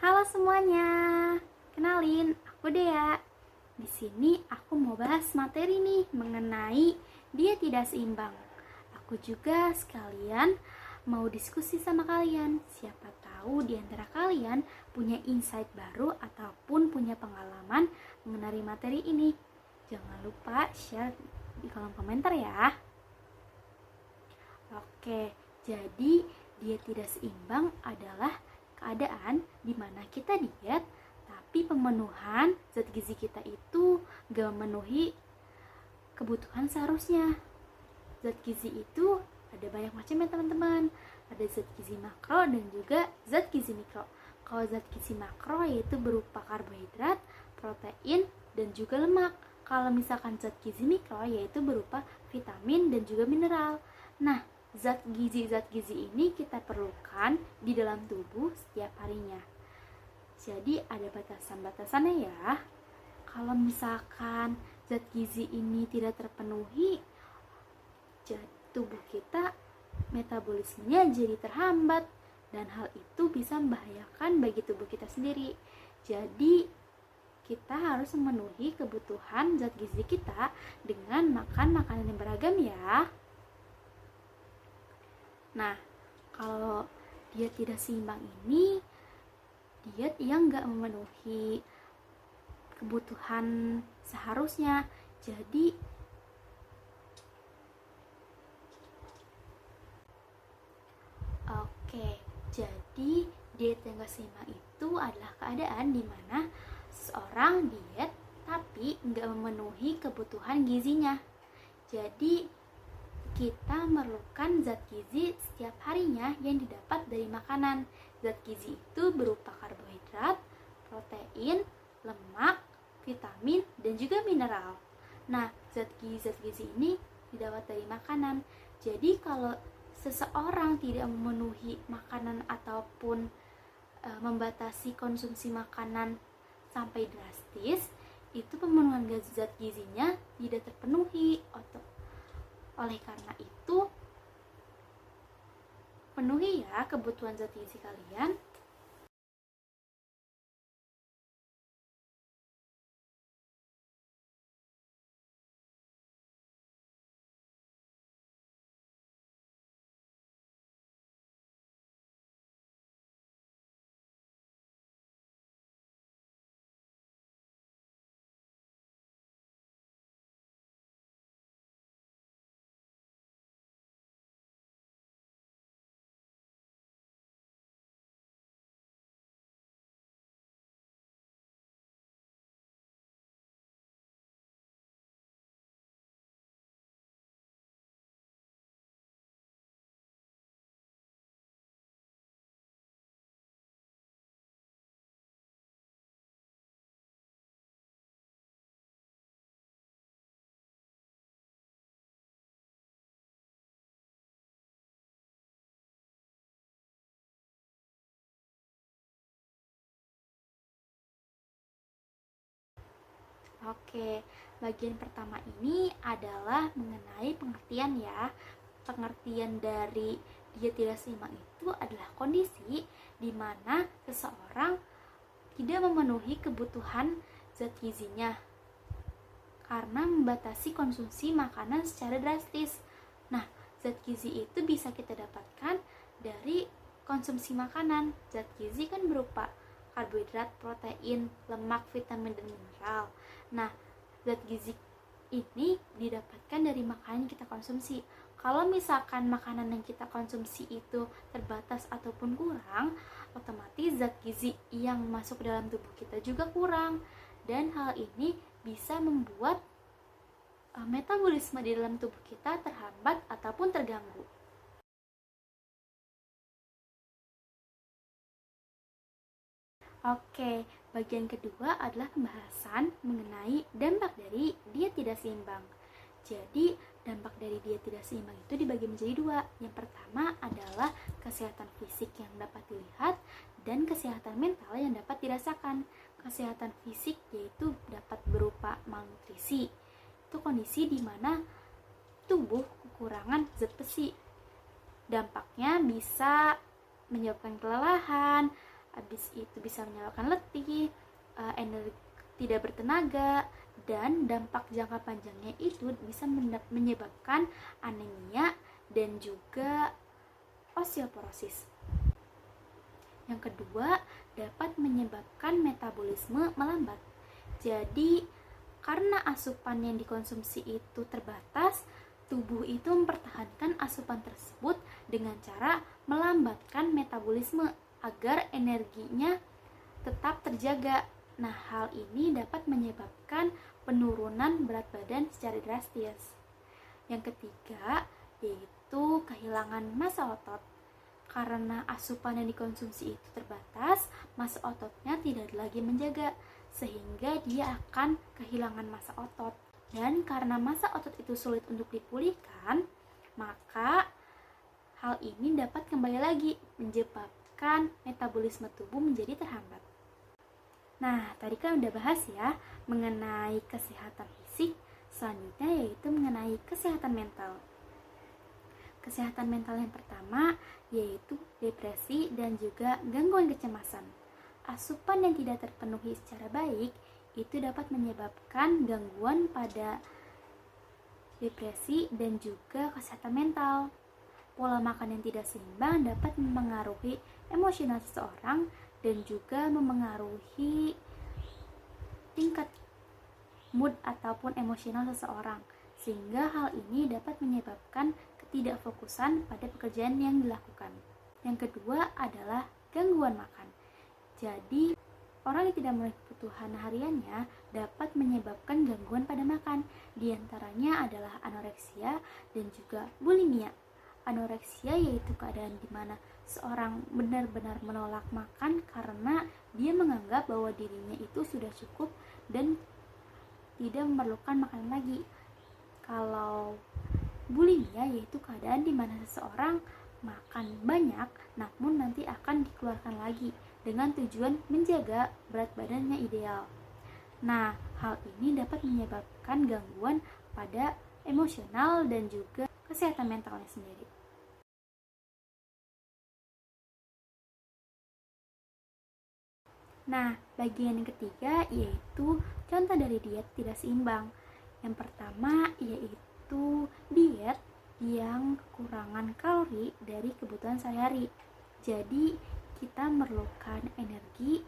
Halo semuanya, kenalin aku Dea. Di sini aku mau bahas materi nih mengenai diet tidak seimbang. Aku juga sekalian mau diskusi sama kalian. Siapa tahu di antara kalian punya insight baru ataupun punya pengalaman mengenai materi ini. Jangan lupa share di kolom komentar ya. Oke, jadi diet tidak seimbang adalah keadaan di mana kita diet tapi pemenuhan zat gizi kita itu gak memenuhi kebutuhan seharusnya. Zat gizi itu ada banyak macam ya teman-teman. Ada zat gizi makro dan juga zat gizi mikro. Kalau zat gizi makro yaitu berupa karbohidrat, protein, dan juga lemak. Kalau misalkan zat gizi mikro yaitu berupa vitamin dan juga mineral. Nah, zat gizi ini kita perlukan di dalam tubuh setiap harinya. Jadi ada batasan-batasannya ya. Kalau misalkan zat gizi ini tidak terpenuhi, tubuh kita metabolismenya jadi terhambat dan hal itu bisa membahayakan bagi tubuh kita sendiri. Jadi kita harus memenuhi kebutuhan zat gizi kita dengan makan makanan yang beragam ya. Nah, kalau diet tidak seimbang ini diet yang gak memenuhi kebutuhan seharusnya. Jadi diet yang gak seimbang itu adalah keadaan di mana seseorang diet tapi gak memenuhi kebutuhan gizinya. Jadi kita memerlukan zat gizi setiap harinya yang didapat dari makanan. Zat gizi itu berupa karbohidrat, protein, lemak, vitamin, dan juga mineral. Nah, zat gizi ini didapat dari makanan. Jadi kalau seseorang tidak memenuhi makanan ataupun membatasi konsumsi makanan sampai drastis, itu pemenuhan zat gizinya tidak terpenuhi. Oleh karena itu, penuhi ya kebutuhan zat gizi kalian. Oke, bagian pertama ini adalah mengenai pengertian ya. Pengertian dari diet tidak seimbang itu adalah kondisi di mana seseorang tidak memenuhi kebutuhan zat gizinya karena membatasi konsumsi makanan secara drastis. Nah, zat gizi itu bisa kita dapatkan dari konsumsi makanan. Zat gizi kan berupa karbohidrat, protein, lemak, vitamin, dan mineral. Nah, zat gizi ini didapatkan dari makanan yang kita konsumsi. Kalau misalkan makanan yang kita konsumsi itu terbatas ataupun kurang, otomatis zat gizi yang masuk ke dalam tubuh kita juga kurang. Dan hal ini bisa membuat metabolisme di dalam tubuh kita terhambat ataupun terganggu. Oke, bagian kedua adalah pembahasan mengenai dampak dari diet tidak seimbang. Jadi, dampak dari diet tidak seimbang itu dibagi menjadi dua. Yang pertama adalah kesehatan fisik yang dapat dilihat dan kesehatan mental yang dapat dirasakan. Kesehatan fisik yaitu dapat berupa malnutrisi. Itu kondisi di mana tubuh kekurangan zat besi. Dampaknya bisa menyebabkan kelelahan, habis itu bisa menyebabkan letih, energi tidak bertenaga, dan dampak jangka panjangnya itu bisa menyebabkan anemia dan juga osteoporosis. Yang kedua, dapat menyebabkan metabolisme melambat. Jadi, karena asupan yang dikonsumsi itu terbatas, tubuh itu mempertahankan asupan tersebut dengan cara melambatkan metabolisme agar energinya tetap terjaga. Nah, hal ini dapat menyebabkan penurunan berat badan secara drastis. Yang ketiga, yaitu kehilangan massa otot. Karena asupan yang dikonsumsi itu terbatas, massa ototnya tidak lagi menjaga, sehingga dia akan kehilangan massa otot. Dan karena massa otot itu sulit untuk dipulihkan, maka hal ini dapat kembali lagi menyebabkan metabolisme tubuh menjadi terhambat. Nah, tadi kan udah bahas ya mengenai kesehatan fisik, selanjutnya yaitu mengenai kesehatan mental. Kesehatan mental yang pertama yaitu depresi dan juga gangguan kecemasan. Asupan yang tidak terpenuhi secara baik itu dapat menyebabkan gangguan pada depresi dan juga kesehatan mental. Pola makan yang tidak seimbang dapat mempengaruhi emosional seseorang dan juga mempengaruhi tingkat mood ataupun emosional seseorang, sehingga hal ini dapat menyebabkan ketidakfokusan pada pekerjaan yang dilakukan. Yang kedua adalah gangguan makan. Jadi, orang yang tidak memenuhi kebutuhan hariannya dapat menyebabkan gangguan pada makan. Di antaranya adalah anoreksia dan juga bulimia. Anoreksia yaitu keadaan di mana seorang benar-benar menolak makan karena dia menganggap bahwa dirinya itu sudah cukup dan tidak memerlukan makanan lagi. Kalau bulimia yaitu keadaan di mana seseorang makan banyak namun nanti akan dikeluarkan lagi dengan tujuan menjaga berat badannya ideal. Nah, hal ini dapat menyebabkan gangguan pada emosional dan juga kesehatan mentalnya sendiri. Nah, bagian yang ketiga yaitu contoh dari diet tidak seimbang. Yang pertama yaitu diet yang kekurangan kalori dari kebutuhan sehari-hari. Jadi, kita memerlukan energi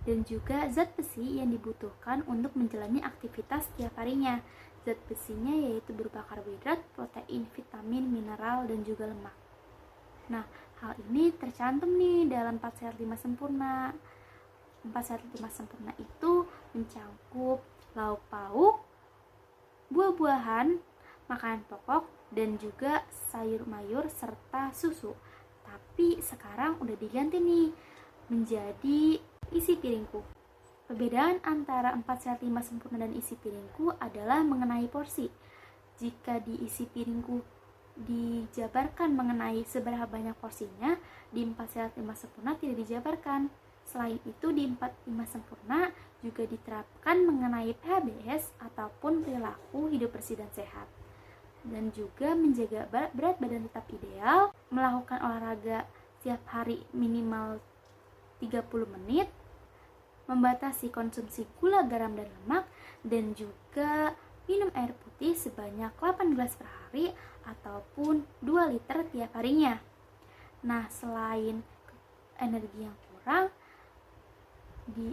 dan juga zat besi yang dibutuhkan untuk menjalani aktivitas setiap harinya. Zat besinya yaitu berupa karbohidrat, protein, vitamin, mineral, dan juga lemak. Nah, hal ini tercantum nih dalam 4 sehat 5 sempurna. 4 sehat 5 sempurna itu mencakup lauk pauk, buah-buahan, makanan pokok, dan juga sayur mayur serta susu. Tapi sekarang udah diganti nih menjadi isi piringku. Perbedaan antara 4 sehat 5 sempurna dan isi piringku adalah mengenai porsi. Jika di isi piringku dijabarkan mengenai seberapa banyak porsinya, di 4 sehat 5 sempurna tidak dijabarkan. Selain itu, di 4-5 sempurna juga diterapkan mengenai PHBS ataupun perilaku hidup bersih dan sehat. Dan juga menjaga berat badan tetap ideal, melakukan olahraga setiap hari minimal 30 menit, membatasi konsumsi gula, garam, dan lemak, dan juga minum air putih sebanyak 8 gelas per hari ataupun 2 liter tiap harinya. Nah, selain energi yang kurang,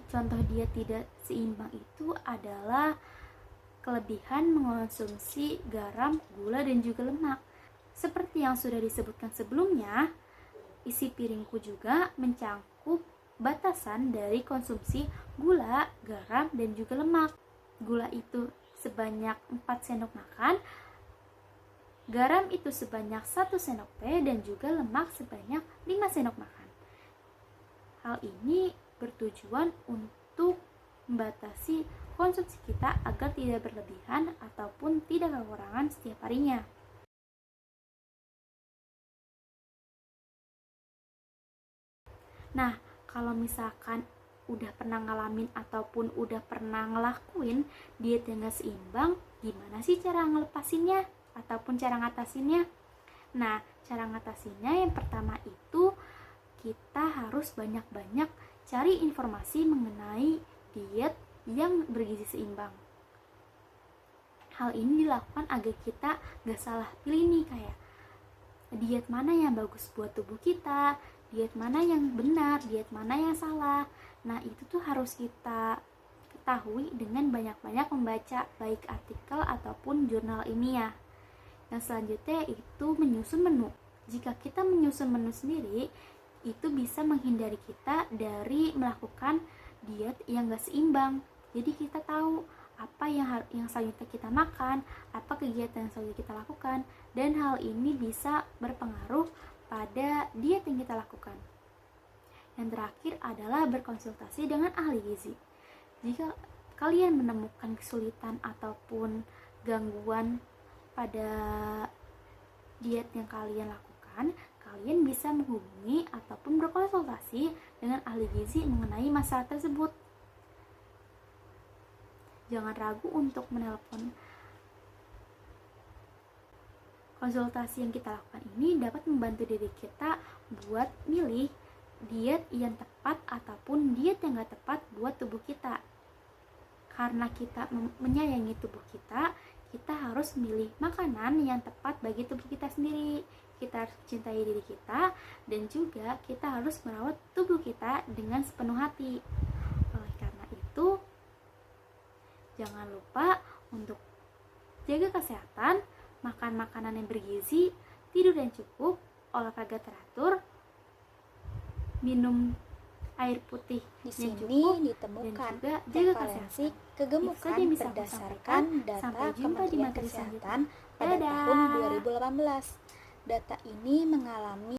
contoh diet tidak seimbang itu adalah kelebihan mengonsumsi garam, gula, dan juga lemak. Seperti yang sudah disebutkan sebelumnya, isi piringku juga mencakup batasan dari konsumsi gula, garam, dan juga lemak. Gula itu sebanyak 4 sendok makan, garam itu sebanyak 1 sendok teh, dan juga lemak sebanyak 5 sendok makan. Hal ini bertujuan untuk membatasi konsumsi kita agar tidak berlebihan ataupun tidak kekurangan setiap harinya. Nah, kalau misalkan udah pernah ngalamin ataupun udah pernah ngelakuin diet yang gak seimbang, gimana sih cara ngelepasinnya ataupun cara ngatasinnya? Nah, cara ngatasinnya yang pertama itu kita harus banyak-banyak cari informasi mengenai diet yang bergizi seimbang. Hal ini dilakukan agar kita gak salah pilih nih, kayak diet mana yang bagus buat tubuh kita, diet mana yang benar, diet mana yang salah. Nah, itu tuh harus kita ketahui dengan banyak-banyak membaca baik artikel ataupun jurnal ilmiah. Yang selanjutnya itu menyusun menu. Jika kita menyusun menu sendiri, itu bisa menghindari kita dari melakukan diet yang gak seimbang. Jadi kita tahu apa yang selanjutnya kita makan, apa kegiatan yang selanjutnya kita lakukan, dan hal ini bisa berpengaruh pada diet yang kita lakukan. Yang terakhir adalah berkonsultasi dengan ahli gizi. Jika kalian menemukan kesulitan ataupun gangguan pada diet yang kalian lakukan, kalian bisa menghubungi ataupun berkonsultasi dengan ahli gizi mengenai masalah tersebut. Jangan ragu untuk menelpon. Konsultasi yang kita lakukan ini dapat membantu diri kita buat milih diet yang tepat ataupun diet yang gak tepat buat tubuh kita. Karena kita menyayangi tubuh kita, kita harus milih makanan yang tepat bagi tubuh kita sendiri. Kita harus mencintai diri kita, dan juga kita harus merawat tubuh kita dengan sepenuh hati. Oleh karena itu, jangan lupa untuk jaga kesehatan, makan makanan yang bergizi, tidur yang cukup, olahraga teratur, minum air putih Di yang sini cukup, ditemukan dan juga jaga prevalensi kesehatan. kegemukan Itu saja yang bisa aku berdasarkan sampaikan. data Sampai jumpa di Kementerian materi Kesehatan selanjutnya. pada Dadah. tahun 2018. Data ini mengalami